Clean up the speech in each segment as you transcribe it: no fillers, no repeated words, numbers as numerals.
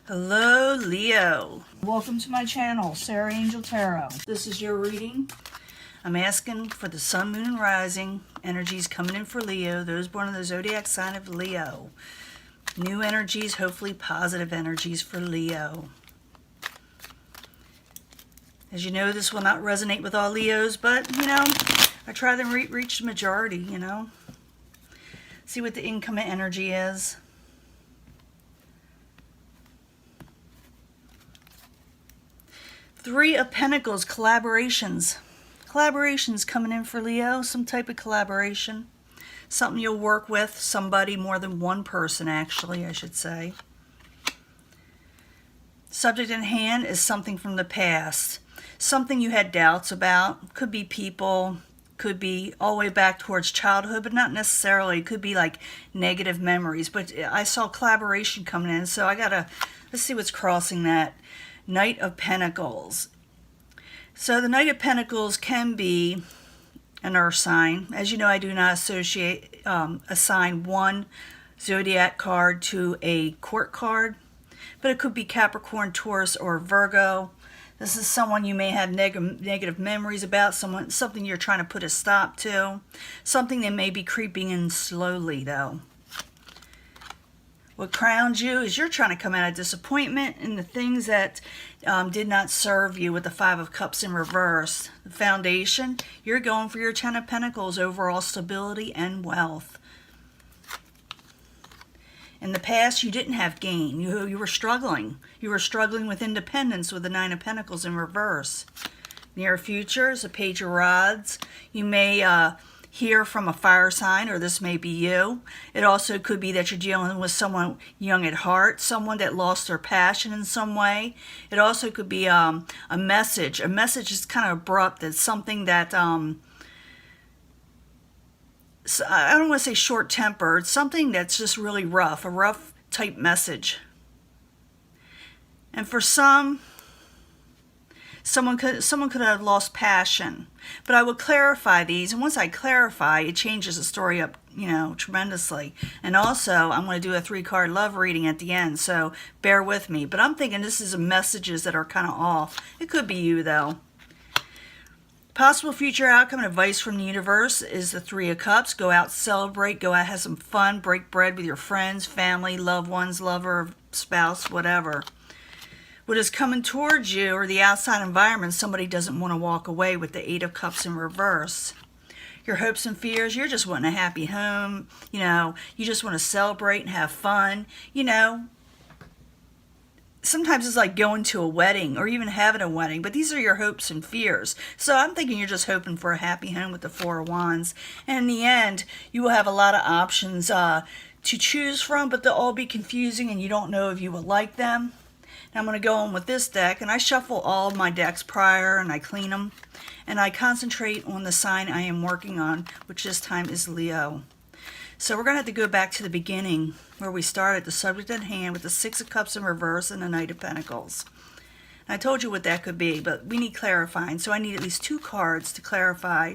Hello, Leo. Welcome to my channel, Sarah Angel Tarot. This is your reading. I'm asking for the sun, moon, and rising energies coming in for Leo, those born in the zodiac sign of Leo. New energies, hopefully positive energies for Leo. As you know, this will not resonate with all Leos, but, I try to reach the majority, See what the incoming energy is. Three of Pentacles, collaborations. Collaborations coming in for Leo, some type of collaboration. Something you'll work with, somebody, more than one person actually, I should say. Subject in hand is something from the past. Something you had doubts about. Could be people, could be all the way back towards childhood, but not necessarily. It could be like negative memories. But I saw collaboration coming in, so let's see what's crossing that. Knight of Pentacles. So the Knight of Pentacles can be an earth sign. As you know, I do not assign one zodiac card to a court card, but it could be Capricorn, Taurus, or Virgo. This is someone you may have negative memories about, something you're trying to put a stop to, something that may be creeping in slowly, though. What crowns you is you're trying to come out of disappointment in the things that did not serve you with the Five of Cups in reverse. The foundation, you're going for your Ten of Pentacles, overall stability and wealth. In the past, you didn't have gain. You were struggling. You were struggling with independence with the Nine of Pentacles in reverse. Near future is a Page of Rods. You may hear from a fire sign, or this may be you. It also could be that you're dealing with someone young at heart, someone that lost their passion in some way. It also could be a message. A message is kind of abrupt. It's something that, I don't want to say short-tempered, something that's just really rough, a rough type message. And for someone could have lost passion. But I will clarify these, and once I clarify, it changes the story up, tremendously. And also, I'm going to do a 3-card love reading at the end, so bear with me. But I'm thinking this is messages that are kind of off. It could be you, though. Possible future outcome and advice from the universe is the Three of Cups. Go out, celebrate, go out, have some fun, break bread with your friends, family, loved ones, lover, spouse, whatever. What is coming towards you or the outside environment, somebody doesn't want to walk away with the Eight of Cups in reverse. Your hopes and fears, you're just wanting a happy home. You just want to celebrate and have fun. Sometimes it's like going to a wedding or even having a wedding, but these are your hopes and fears. So I'm thinking you're just hoping for a happy home with the Four of Wands. And in the end, you will have a lot of options to choose from, but they'll all be confusing and you don't know if you will like them. I'm going to go on with this deck, and I shuffle all of my decks prior, and I clean them, and I concentrate on the sign I am working on, which this time is Leo. So we're going to have to go back to the beginning, where we started, the subject at hand, with the Six of Cups in reverse and the Knight of Pentacles. And I told you what that could be, but we need clarifying, so I need at least 2 cards to clarify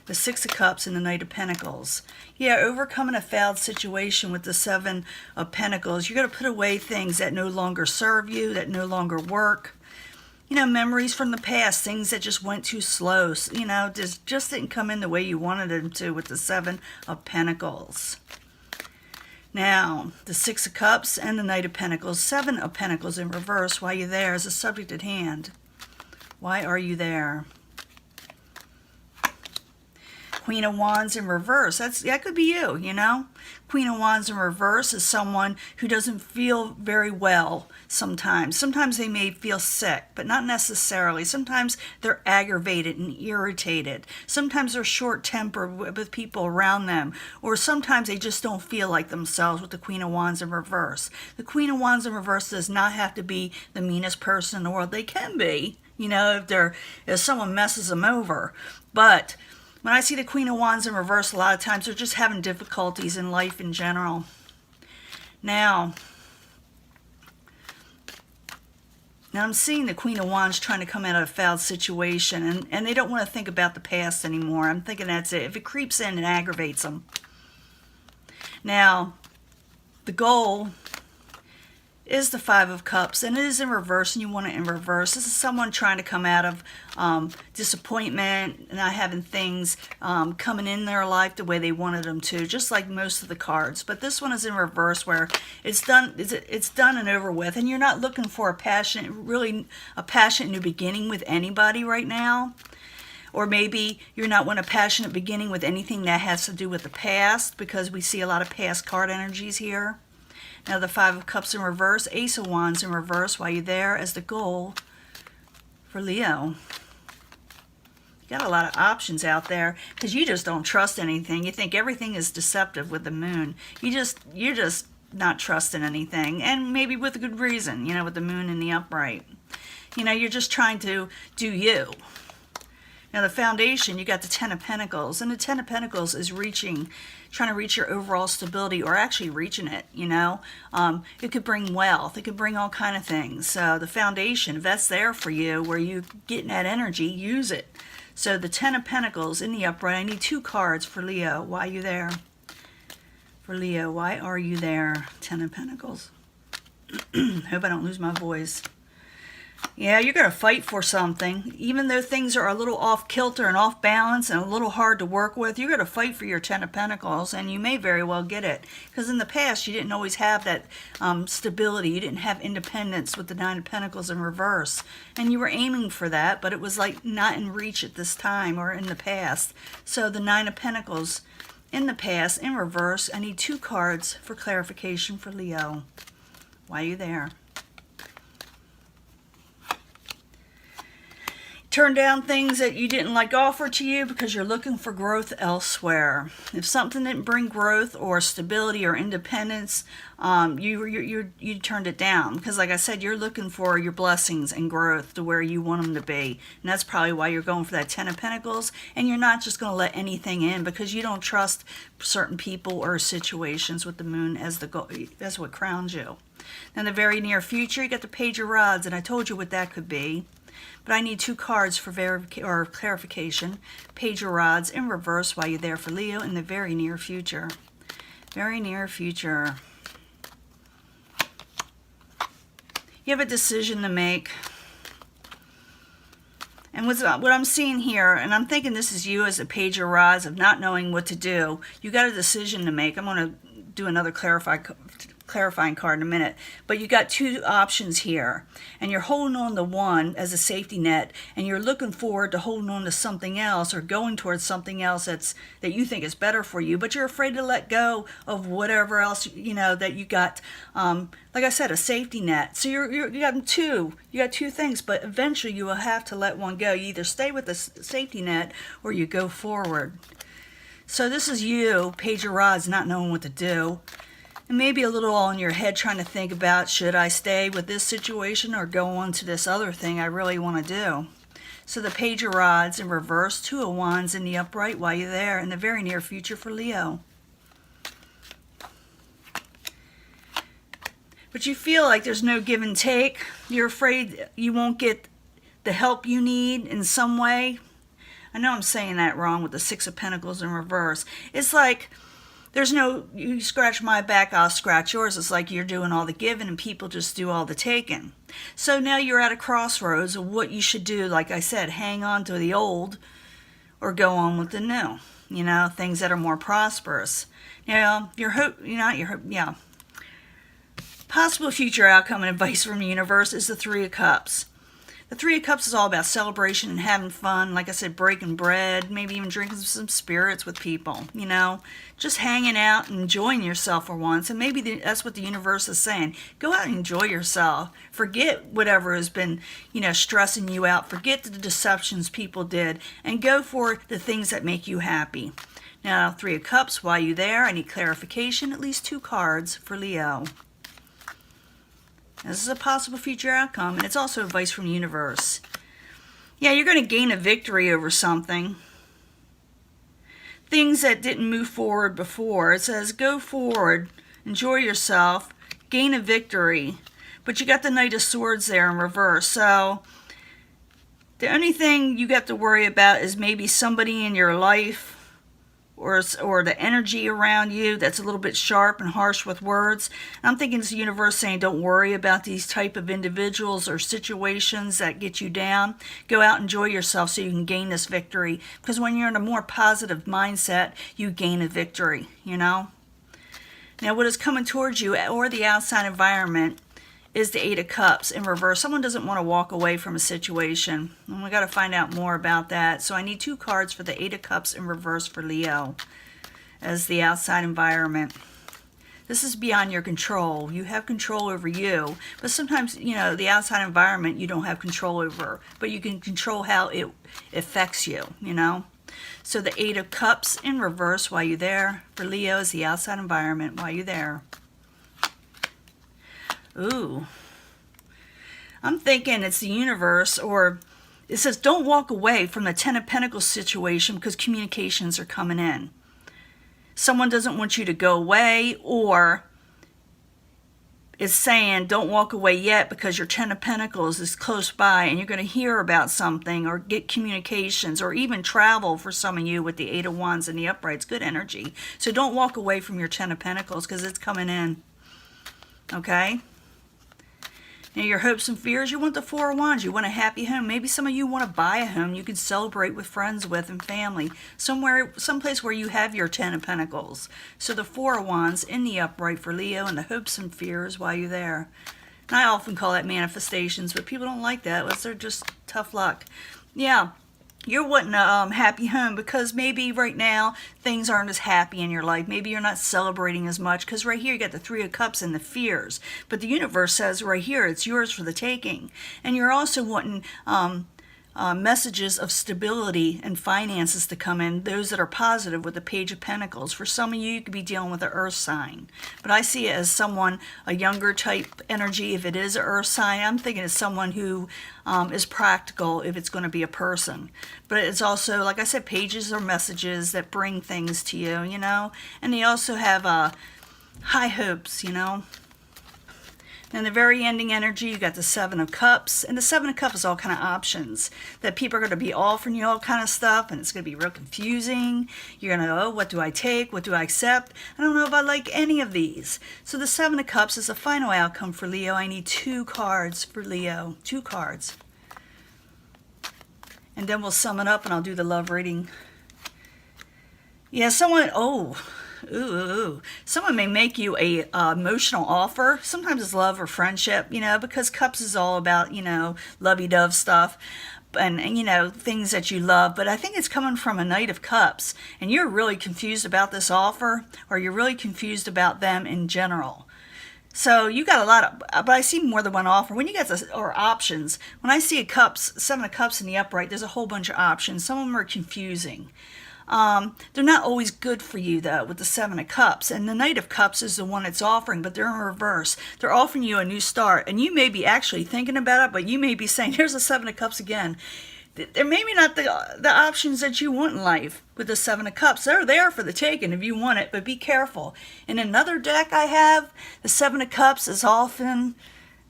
the Six of Cups and the Knight of Pentacles. Yeah, overcoming a failed situation with the Seven of Pentacles. You're going to put away things that no longer serve you, that no longer work. Memories from the past, things that just went too slow. Just didn't come in the way you wanted them to with the Seven of Pentacles. Now, the Six of Cups and the Knight of Pentacles. Seven of Pentacles in reverse. Why are you there as a subject at hand? Why are you there? Queen of Wands in reverse. That could be you, Queen of Wands in reverse is someone who doesn't feel very well sometimes. Sometimes they may feel sick, but not necessarily. Sometimes they're aggravated and irritated. Sometimes they're short-tempered with people around them. Or sometimes they just don't feel like themselves with the Queen of Wands in reverse. The Queen of Wands in reverse does not have to be the meanest person in the world. They can be, if someone messes them over. But when I see the Queen of Wands in reverse, a lot of times they're just having difficulties in life in general. Now I'm seeing the Queen of Wands trying to come out of a failed situation, and they don't want to think about the past anymore. I'm thinking that's it. If it creeps in, it aggravates them. Now, the goal is the Five of Cups, and it is in reverse, and you want it in reverse. This is someone trying to come out of disappointment, not having things coming in their life the way they wanted them to, just like most of the cards. But this one is in reverse, where it's done and over with, and you're not looking for a passionate new beginning with anybody right now. Or maybe you're not wanting a passionate beginning with anything that has to do with the past, because we see a lot of past card energies here. Now the Five of Cups in reverse, Ace of Wands in reverse while you're there as the goal for Leo. You got a lot of options out there because you just don't trust anything. You think everything is deceptive with the moon. You're just not trusting anything, and maybe with a good reason, with the moon in the upright. You're just trying to do you. Now the foundation, you got the Ten of Pentacles, and the Ten of Pentacles is trying to reach your overall stability, or actually reaching it, It could bring wealth. It could bring all kind of things. So the foundation, if that's there for you, where you're getting that energy, use it. So the Ten of Pentacles in the upright. I need 2 cards for Leo. Why are you there? For Leo, why are you there? Ten of Pentacles. Hope I don't lose my voice. Yeah, you're going to fight for something. Even though things are a little off kilter and off balance and a little hard to work with, you're going to fight for your Ten of Pentacles, and you may very well get it. Because in the past, you didn't always have that stability. You didn't have independence with the Nine of Pentacles in reverse. And you were aiming for that, but it was like not in reach at this time or in the past. So the Nine of Pentacles in the past, in reverse, I need 2 cards for clarification for Leo. Why are you there? Turn down things that you didn't like offered to you because you're looking for growth elsewhere. If something didn't bring growth or stability or independence, you turned it down. Because like I said, you're looking for your blessings and growth to where you want them to be. And that's probably why you're going for that Ten of Pentacles. And you're not just going to let anything in because you don't trust certain people or situations with the moon as that's what crowns you. Now in the very near future, you got the Page of Rods, and I told you what that could be. But I need 2 cards for clarification. Page of Rods in reverse while you're there for Leo in the very near future. Very near future. You have a decision to make. And what I'm seeing here, and I'm thinking this is you as a Page of Rods of not knowing what to do. You got a decision to make. I'm going to do another clarifying card in a minute, but you got 2 options here, and you're holding on to one as a safety net, and you're looking forward to holding on to something else or going towards something else that you think is better for you, but you're afraid to let go of whatever else that you got. Like I said, a safety net. So you got two things, but eventually you will have to let one go. You either stay with the safety net or you go forward. So this is you, Page of Rods, not knowing what to do. And maybe a little all in your head trying to think about, should I stay with this situation or go on to this other thing I really want to do? So the Page of Rods in reverse, 2 of Wands in the upright while you're there in the very near future for Leo. But you feel like there's no give and take. You're afraid you won't get the help you need in some way. I know I'm saying that wrong with the 6 of Pentacles in reverse. It's like there's no, you scratch my back, I'll scratch yours. It's like you're doing all the giving and people just do all the taking. So now you're at a crossroads of what you should do. Like I said, hang on to the old or go on with the new. Things that are more prosperous. Possible future outcome and advice from the universe is the 3 of Cups. The 3 of Cups is all about celebration and having fun. Like I said, breaking bread, maybe even drinking some spirits with people, just hanging out and enjoying yourself for once. And maybe that's what the universe is saying. Go out and enjoy yourself. Forget whatever has been, stressing you out. Forget the deceptions people did and go for the things that make you happy. Now, 3 of Cups, while you're there, I need clarification, at least 2 cards for Leo. This is a possible future outcome, and it's also advice from the universe. Yeah, you're going to gain a victory over something. Things that didn't move forward before. It says, go forward, enjoy yourself, gain a victory. But you got the Knight of Swords there in reverse. So the only thing you got to worry about is maybe somebody in your life or the energy around you that's a little bit sharp and harsh with words. I'm thinking it's the universe saying don't worry about these type of individuals or situations that get you down. Go out, enjoy yourself so you can gain this victory. Because when you're in a more positive mindset, you gain a victory, you know? Now what is coming towards you or the outside environment is the Eight of Cups in reverse. Someone doesn't want to walk away from a situation. And we got to find out more about that. So I need 2 cards for the Eight of Cups in reverse for Leo as the outside environment. This is beyond your control. You have control over you. But sometimes, you know, the outside environment you don't have control over. But you can control how it affects you, you know. So the Eight of Cups in reverse while you're there. For Leo is the outside environment while you're there. Ooh, I'm thinking it's the universe, or it says don't walk away from the Ten of Pentacles situation because communications are coming in. Someone doesn't want you to go away, or it's saying don't walk away yet because your Ten of Pentacles is close by and you're going to hear about something or get communications or even travel for some of you with the Eight of Wands and the uprights. Good energy. So don't walk away from your Ten of Pentacles because it's coming in. Okay? Now your hopes and fears, you want the Four of Wands. You want a happy home. Maybe some of you want to buy a home you can celebrate with friends with and family. Someplace where you have your Ten of Pentacles. So the Four of Wands in the upright for Leo and the hopes and fears while you're there. And I often call that manifestations, but people don't like that. They're just tough luck. Yeah. You're wanting a happy home because maybe right now things aren't as happy in your life. Maybe you're not celebrating as much because right here you got the Three of Cups and the fears. But the universe says right here it's yours for the taking. And you're also wanting messages of stability and finances to come in, those that are positive with the Page of Pentacles. For some of you, you could be dealing with an earth sign. But I see it as someone, a younger type energy. If it is an earth sign, I'm thinking it's someone who is practical if it's going to be a person. But it's also, like I said, pages or messages that bring things to you, you know. And they also have high hopes, you know. And the very ending energy, you got the Seven of Cups. And the Seven of Cups is all kind of options. That people are going to be offering you all kind of stuff. And it's going to be real confusing. You're going to go, oh, what do I take? What do I accept? I don't know if I like any of these. So the Seven of Cups is the final outcome for Leo. I need 2 cards for Leo. 2 cards. And then we'll sum it up and I'll do the love reading. Yeah, someone, someone may make you a emotional offer. Sometimes it's love or friendship, you know, because cups is all about, you know, lovey-dove stuff and you know, things that you love. But I think it's coming from a Knight of Cups, and you're really confused about this offer, or you're really confused about them in general. So you got a lot of, but I see more than one offer. When you get this, or options, when I see a cups, Seven of Cups in the upright, there's a whole bunch of options. Some of them are confusing. They're not always good for you though with the Seven of Cups, and the Knight of Cups is the one that's offering, but they're in reverse. They're offering you a new start, and you may be actually thinking about it, but you may be saying, here's the Seven of Cups again. They're maybe not the options that you want in life with the Seven of Cups. They're there for the taking if you want it, but be careful. In another deck I have, the Seven of Cups is often,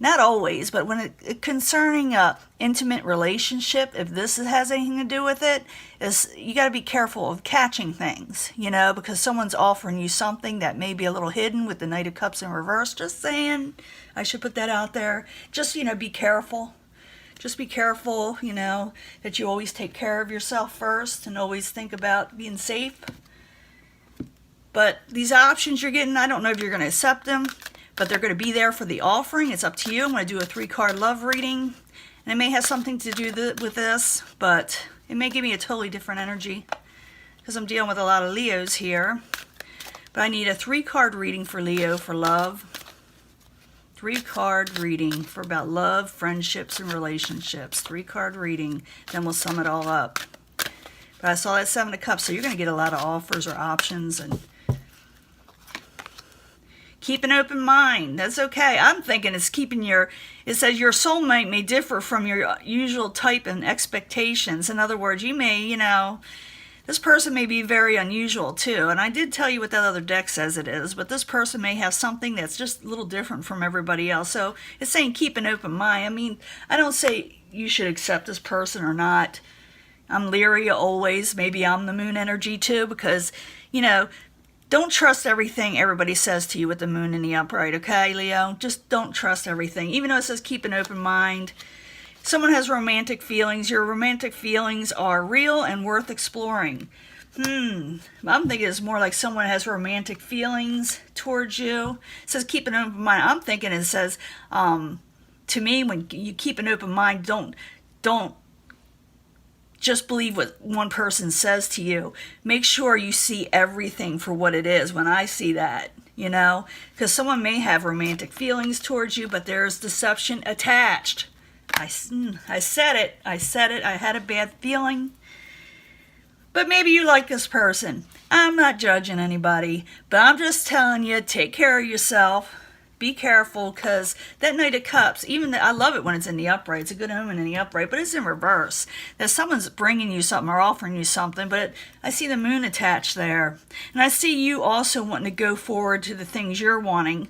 not always, but when it concerning a intimate relationship, if this has anything to do with it, is you got to be careful of catching things, you know, because someone's offering you something that may be a little hidden with the Knight of Cups in reverse. Just saying, I should put that out there. Just, you know, be careful. Just be careful, you know, that you always take care of yourself first and always think about being safe. But these options you're getting, I don't know if you're going to accept them, but they're going to be there for the offering. It's up to you. I'm going to do a 3-card love reading, and it may have something to do with this, but it may give me a totally different energy because I'm dealing with a lot of Leos here. But I need a 3-card reading for Leo for love. 3-card reading for about love, friendships, and relationships. 3-card reading. Then we'll sum it all up. But I saw that Seven of Cups, so you're going to get a lot of offers or options. And keep an open mind. That's okay. I'm thinking it's keeping it says your soulmate may differ from your usual type and expectations. In other words, you may, you know, this person may be very unusual too, and I did tell you what that other deck says it is, but this person may have something that's just a little different from everybody else. So it's saying keep an open mind. I mean, I don't say you should accept this person or not. I'm leery always. Maybe I'm the moon energy too, because, don't trust everything everybody says to you with the moon in the upright, okay, Leo? Just don't trust everything. Even though it says keep an open mind. Someone has romantic feelings. Your romantic feelings are real and worth exploring. I'm thinking it's more like someone has romantic feelings towards you. It says keep an open mind. I'm thinking it says, to me, when you keep an open mind, don't just believe what one person says to you. Make sure you see everything for what it is when I see that, because someone may have romantic feelings towards you, but there's deception attached. I said it. I had a bad feeling. But maybe you like this person. I'm not judging anybody, but I'm just telling you, take care of yourself. Be careful, because that Knight of Cups, I love it when it's in the upright. It's a good omen in the upright, but it's in reverse. That someone's bringing you something or offering you something, but I see the moon attached there. And I see you also wanting to go forward to the things you're wanting.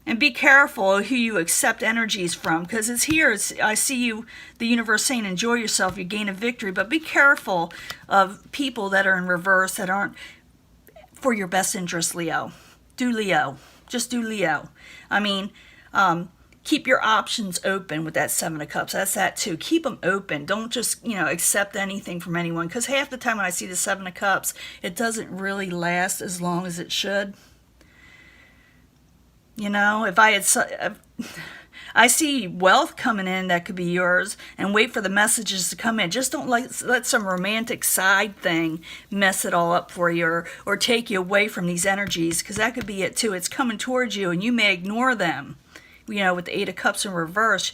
And be careful who you accept energies from, because it's here. I see you, the universe saying, enjoy yourself, you gain a victory. But be careful of people that are in reverse that aren't for your best interest, Leo. Do Leo. Just do Leo. Keep your options open with that Seven of Cups. That's that too. Keep them open. Don't just, accept anything from anyone. Because half the time when I see the Seven of Cups, it doesn't really last as long as it should. If I see wealth coming in that could be yours, and wait for the messages to come in. Just don't let some romantic side thing mess it all up for you, or take you away from these energies, because that could be it too. It's coming towards you and you may ignore them. With the Eight of Cups in reverse,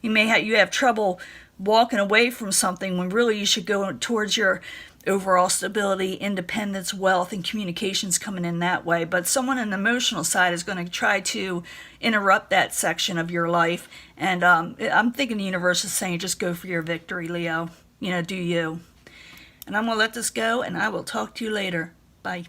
you have trouble walking away from something when really you should go towards your overall stability, independence, wealth, and communications coming in that way. But someone on the emotional side is going to try to interrupt that section of your life. And I'm thinking the universe is saying, just go for your victory, Leo. Do you. And I'm going to let this go, and I will talk to you later. Bye.